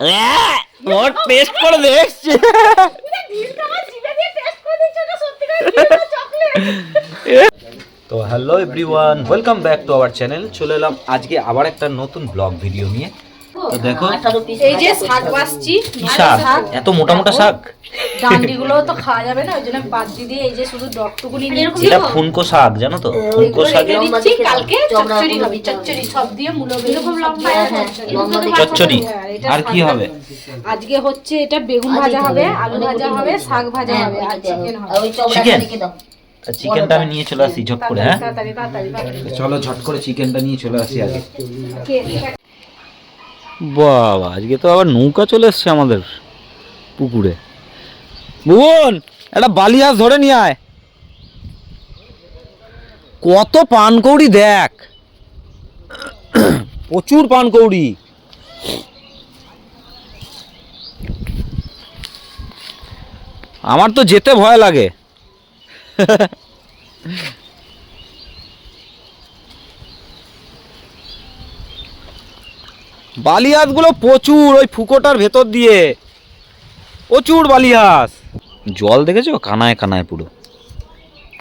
ওর test করে দেখছি। তো hello everyone, welcome back to our channel. চলে এলাম আজকে আবার একটা নতুন ব্লগ ভিডিও নিয়ে। তো দেখো এই যে শাক বাসছি। কি শাক, এত মোটা মোটা শাক। ডান্ডিগুলো তো খাওয়া যাবে না, ওই জন্য বাদ দিয়ে এই যে শুধু ডগটুকুনি নিচ্ছি। এটা ফুনকো শাক, জানো তো? ফুনকো শাকে দিচ্ছি, কালকে চচ্চড়ি হবে। চচ্চড়ি সব দিয়ে মূলো এরকম লম্বা চচ্চড়ি। আর কি হবে? আজকে হচ্ছে এটা বেগুন ভাজা হবে, আলু ভাজা হবে, শাক ভাজা হবে আর চিকেন হবে। চিকেন? চিকেনটা আমি নিয়ে চলে আসি ঝট করে। হ্যাঁ তাড়াতাড়ি তাড়াতাড়ি তাড়াতাড়ি। চলো ঝট করে চিকেনটা নিয়ে চলে আসি আগে। বাবা, আজকে তো আবার নৌকা চলে এসছে আমাদের পুকুরে। বোন, একটা বালিয়াস ধরে নিয়ে আয়। কত পানকৌড়ি দেখ, প্রচুর পানকৌড়ি। আমার তো যেতে ভয় লাগে। বালিহাঁসগুলো প্রচুর, ওই ফুকোটার ভেতর দিয়ে প্রচুর বালিহাঁস। জল দেখেছো কানায় কানায় পুরো।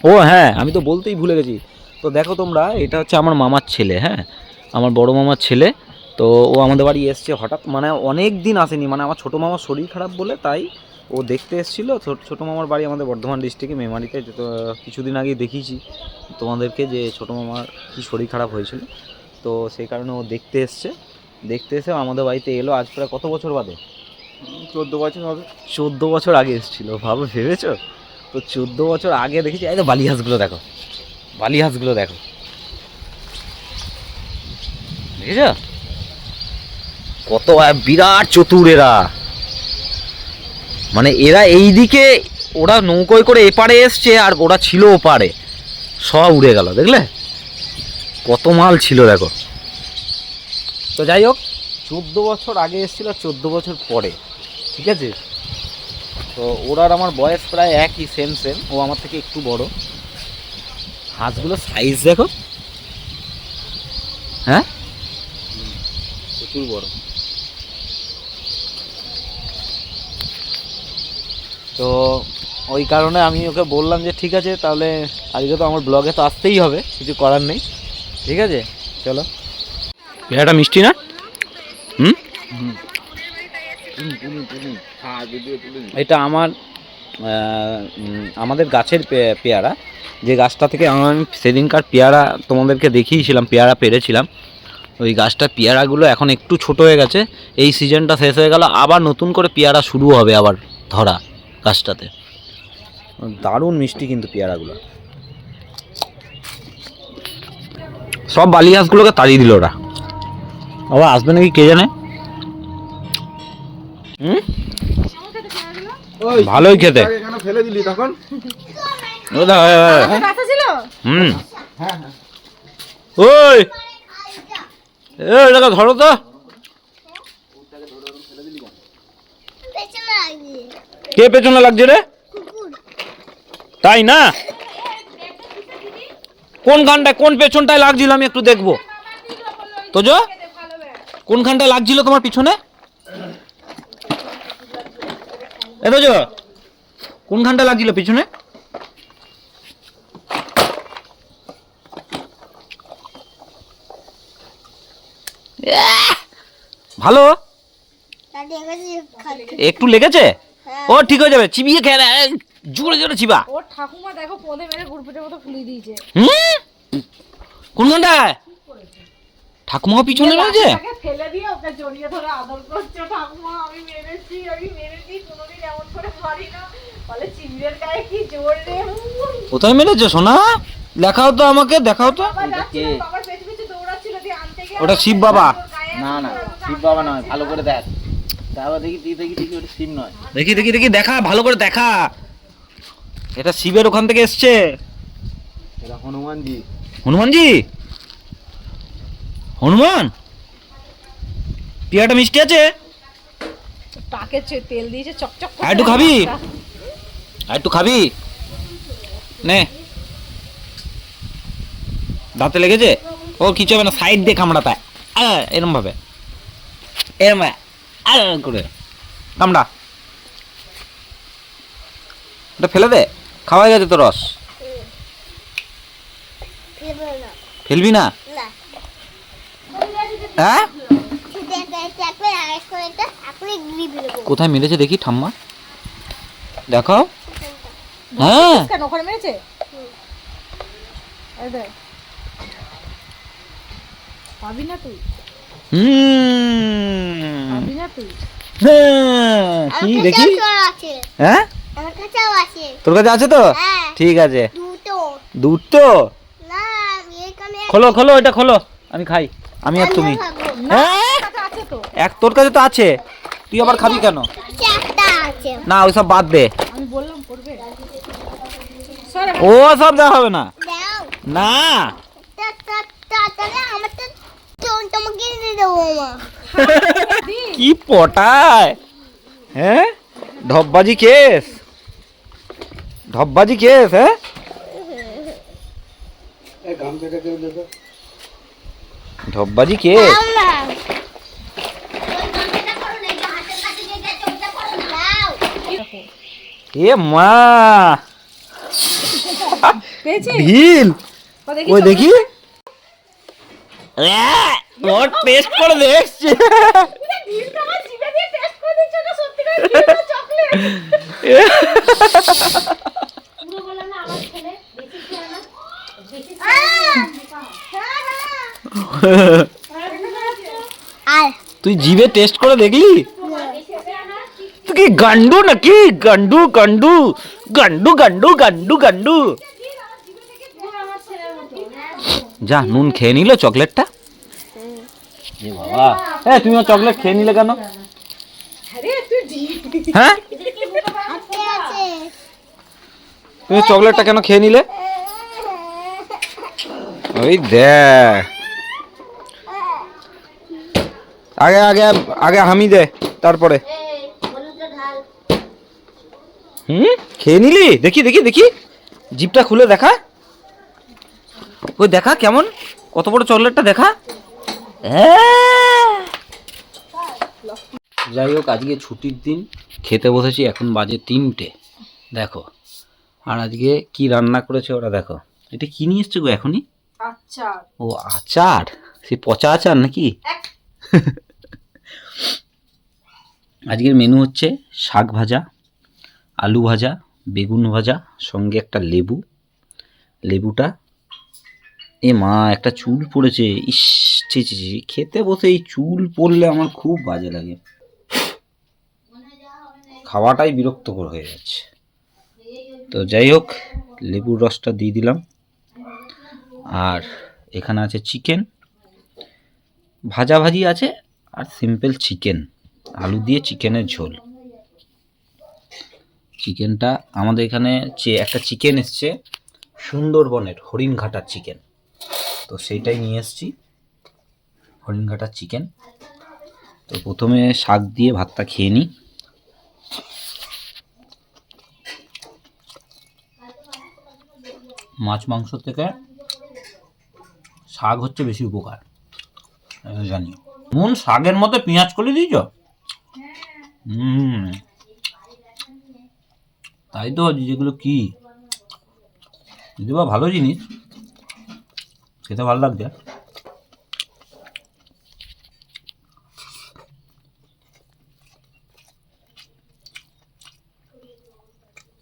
ও হ্যাঁ, আমি তো বলতেই ভুলে গেছি। তো দেখো তোমরা, এটা হচ্ছে আমার মামার ছেলে। হ্যাঁ, আমার বড় মামার ছেলে। তো ও আমাদের বাড়ি এসছে হঠাৎ, মানে অনেক দিন আসেনি। মানে আমার ছোটো মামার শরীর খারাপ বলে তাই ও দেখতে এসেছিলো। ছোটো মামার বাড়ি আমাদের বর্ধমান ডিস্ট্রিক্টে মেমারিতে। কিছুদিন আগেই দেখিয়েছি তোমাদেরকে যে ছোটো মামার কি শরীর খারাপ হয়েছিল। তো সেই কারণে ও দেখতে এসছে। দেখতে এসে আমাদের বাড়িতে এলো আজ প্রায় কত বছর বাদে? 14 বছর হবে। 14 বছর আগে এসেছিলো, ভাবো, ভেবেছো? তো 14 বছর আগে দেখেছি। এই তো বালিহাঁসগুলো দেখো, বালিহাঁসগুলো দেখো, দেখেছ কত বিরাট চতুর এরা। মানে এরা এইদিকে, ওরা নৌকোয় করে এপারে এসছে আর ওরা ছিল ওপারে, সব উড়ে গেল। দেখলে কত মাল ছিল, দেখো। তো যাই হোক, 14 বছর আগে এসেছিল, 14 বছর পরে, ঠিক আছে। তো ওর আর আমার বয়স প্রায় একই, সেম সেম। ও আমার থেকে একটু বড়। হাঁসগুলো সাইজ দেখো, হ্যাঁ প্রচুর বড়। তো ওই কারণে আমি ওকে বললাম যে ঠিক আছে তাহলে আজকে তো আমার ব্লগে তো আসতেই হবে, কিছু করার নেই। ঠিক আছে চলো। এটা মিষ্টি না? এটা আমাদের গাছের পেয়ারা, যে গাছটা থেকে আমি সেদিনকার পেয়ারা তোমাদেরকে দেখিয়েছিলাম, পেয়ারা পেরেছিলাম। ওই গাছটার পেয়ারাগুলো এখন একটু ছোট হয়ে গেছে। এই সিজনটা শেষ হয়ে গেল, আবার নতুন করে পেয়ারা শুরু হবে আবার ধরা গাছটাতে। দারুণ মিষ্টি কিন্তু পেয়ারাগুলো। সব বালিহাঁসগুলোকে তাড়িয়ে দিল ওরা। আবার আসবে নাকি কে জানে। ভালোই খেতে। কেন ফেলে দিলি তখন? ওই দেখো, ধরো তো। কে পেছনে লাগছে রে? তাই না? কোনখানটায়, কোন পেছনটায় লাগছিল আমি একটু দেখবো তো। কোনখানটায় লাগছিল তোমার পিছনে? কোনখানটা লাগছিল পিছনে? ভালো একটু লেগেছে। ও ঠিক হয়ে যাবে, চিবিয়ে খেয়ে না, জোরে জোরে চিবা। ওর ঠাকুমা দেখো পদে মেরে গুড়পিটের মতো ফুলি দিয়েছে। কোনখানটায়? ঠাকুমা পিছনে রয়েছে। ফেলে দিয়ে ওকে জড়িয়ে ধরে আদর করছে। ঠাকুমা আমি মেরেছি, আমি মেরেছি, কোনোদিন এমন করে মারি না। বলে চিংড়ির গায়ে কি জোর রে। কোথায় মেরেছো সোনা? দেখাও তো আমাকে, দেখাও তো। বাবার পেছনে পেছনে দৌড়াচ্ছিল, দিয়ে আনতে গিয়ে ওটা শিব বাবা। না না, শিব বাবা নয়, ভালো করে দেখ। তারপর দেখি ওটা শিব নয়। দেখি দেখি দেখি, দেখা ভালো করে দেখা। এটা শিবের ওখান থেকে এসছে। এটা হনুমানজি। হনুমানজি? হনুমান? পেয়ারাটা মিষ্টি আছে। টাকে তেল দিয়েছে চকচক করে। আর একটু খাবি? আর একটু খাবি? নে, দাঁতে লেগেছে? ও কিছু হবে না, সাইড দিয়ে কামড়াতে এরম ভাবে, এরম করে কামড়া, ওটা ফেলে দে, খাওয়া গেছে তো রস। ফেলবি না? হ্যাঁ, কোথায় মেরেছে দেখি ঠাম্মা, দেখাও। হ্যাঁ, কেন ওখানে মেরেছে? এই দেখ, পাবি না তুই, পাবি না তুই। হ্যাঁ, কি দেখি? হ্যাঁ, তোর কাছে আছে তো? ঠিক আছে, দুটো খোলো খোলো, এটা খোলো, আমি খাই, আমি আর তুমি। হ্যাঁ, আছে তো, এক তোর কাছে তো আছে, তুই আবার খাবি কেন? না ওইসব বাদ দে, আমি বললাম করবে। ও সব দেওয়া হবে না, না কি পটায়, হ্যাঁ ঢপবাজি কেস, ঢপবাজি কেস। হ্যাঁ, ঢপবাজি কেস। এ মা, পেয়েছি ভিল, ও দেখি, ওই দেখি, ওর টেস্ট করে দেখছি। ভিড়টা আমার জিভে দিয়ে টেস্ট করে দিচ্ছ না, সত্যি করে ভিড়টা চকলেট। পুরো বললাম না আমার ছেলে বেশি খেয়ে না, বেশি আর তুই জিভে টেস্ট করে দেখলি? তুই কি গান্ডু নাকি? গান্ডু গান্ডু গান্ডু গান্ডু গান্ডু গান্ডু। যা, নুন খেয়ে নিল চকলেটটা। এ বাবা, তুমি চকলেট খেয়ে নিলে কেন? হ্যাঁ, তুমি চকলেটটা কেন খেয়ে নিলে? ওই দেখ, আগে আগে আগে হামি দে, তারপরে খেয়ে নিলি। দেখি দেখি দেখি, জিভটা খুলে দেখা, ওই দেখা কেমন, কত বড় চকলেটটা দেখা। যাই হোক, আজকে ছুটির দিন, খেতে বসেছি, এখন বাজে 3টে, দেখো। আর আজকে কি রান্না করেছে ওরা, দেখো। এটা কি নিয়ে এসছে গো এখনই? আচার। ও আচার, সেই পচা আচার নাকি? আজকের মেনু হচ্ছে শাক ভাজা, আলু ভাজা, বেগুন ভাজা, সঙ্গে একটা লেবু। লেবুটা, এ মা একটা চুল পড়েছে, ইস ছি ছি ছি, খেতে বসে এই চুল পড়লে আমার খুব বাজে লাগে, খাওয়াটাই বিরক্তকর হয়ে যাচ্ছে। তো যাই হোক, লেবুর রসটা দিয়ে দিলাম। আর এখানে আছে চিকেন, ভাজাভাজি আছে, আর সিম্পল চিকেন, আলু দিয়ে চিকেনের ঝোল। চিকেনটা আমাদের এখানে একটা চিকেন এসছে সুন্দরবনের হরিণঘাটার চিকেন, তো সেইটাই নিয়ে এসছি, হরিণঘাটার চিকেন। তো প্রথমে শাক দিয়ে ভাতটা খেয়ে নিই। মাছ মাংস থেকে শাক হচ্ছে বেশি উপকার, জানি। মন শাকের মধ্যে পেঁয়াজ করে দিয়েছ? তাই তো, যেগুলো কি যদি বা ভালো জিনিস, খেতে ভালো লাগছে।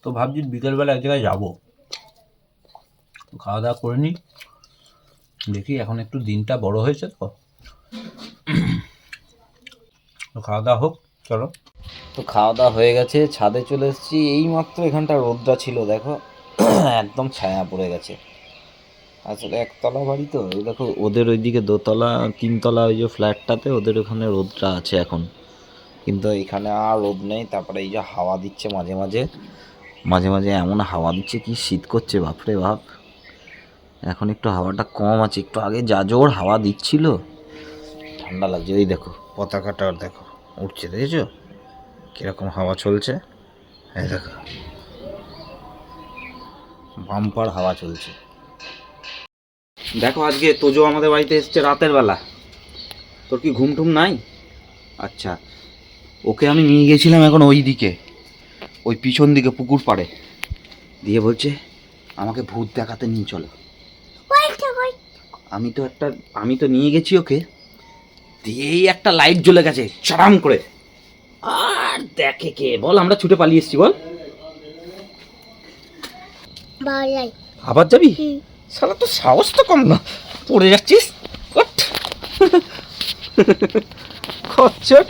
তো ভাবছি বিকেলবেলা এক জায়গায় যাবো, খাওয়া দাওয়া করে নিই, দেখি এখন একটু দিনটা বড় হয়েছে তো খাওয়া দাওয়া হোক, চলো। তো খাওয়া দাওয়া হয়ে গেছে, ছাদে চলে এসেছি, এইমাত্র এখানটা রোদটা ছিল, দেখো একদম ছায়া পড়ে গেছে। আসলে একতলা বাড়ি তো, এই দেখো ওদের ওইদিকে দোতলা তিনতলা ওই যে ফ্ল্যাটটাতে ওদের ওখানে রোদটা আছে এখন, কিন্তু এখানে আর রোদ নেই। তারপরে এই যে হাওয়া দিচ্ছে মাঝে মাঝে মাঝে মাঝে, এমন হাওয়া দিচ্ছে কি শীত করছে বাপরে বাপ। এখন একটু হাওয়াটা কম আছে, একটু আগে যা জোর হাওয়া দিচ্ছিল, ঠান্ডা লাগছে। ওই দেখো পতাকাটা দেখো উঠছে, দেখেছো কিরকম হাওয়া চলছে, এই দেখো বাম্পার হাওয়া চলছে। দেখো আজকে তোজো আমাদের বাড়িতে এসছে রাতের বেলা, তোর কি ঘুম টুম নাই? আচ্ছা, ওকে আমি নিয়ে গেছিলাম এখন ওই দিকে, ওই পিছন দিকে পুকুর পাড়ে, দিয়ে বলছে আমাকে ভূত দেখাতে নিয়ে চলো। আমি তো নিয়ে গেছি ওকে, দিয়েই একটা লাইট জ্বলে গেছে চারাম করে, আর দেখে কে বল, আমরা ছুটে পালিয়ে এসেছি বল। আবার যাবি? শালা তো সাহস তো কম না, পড়ে যাচ্ছিস। খচ্চর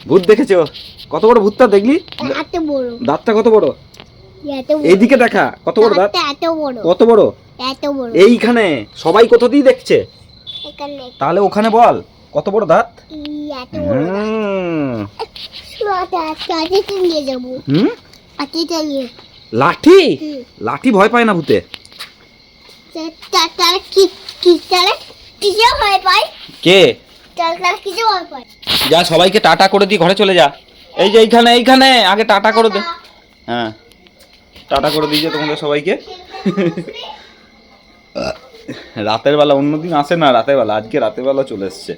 ভূত দেখেছো? কত বড় ভূতটা দেখলি? দাঁতটা কত বড়, এইদিকে দেখা কত বড় দাঁত, কত বড়, এইখানে সবাই কোথা দিয়ে দেখছে, তাহলে ওখানে বল কত বড় দাঁত। লাঠি, লাঠি ভয় পায় না ভূতে। কে? যা সবাইকে টাটা করে দি, ঘরে চলে যা। এই যে এইখানে, এইখানে আগে টাটা করে দে। হ্যাঁ টাটা করে দিয়েছে তোমাদের সবাইকে। রাতের বেলা অন্যদিন আসে না, রাতের বেলা, আজকে রাতের বেলা চলে এসছে।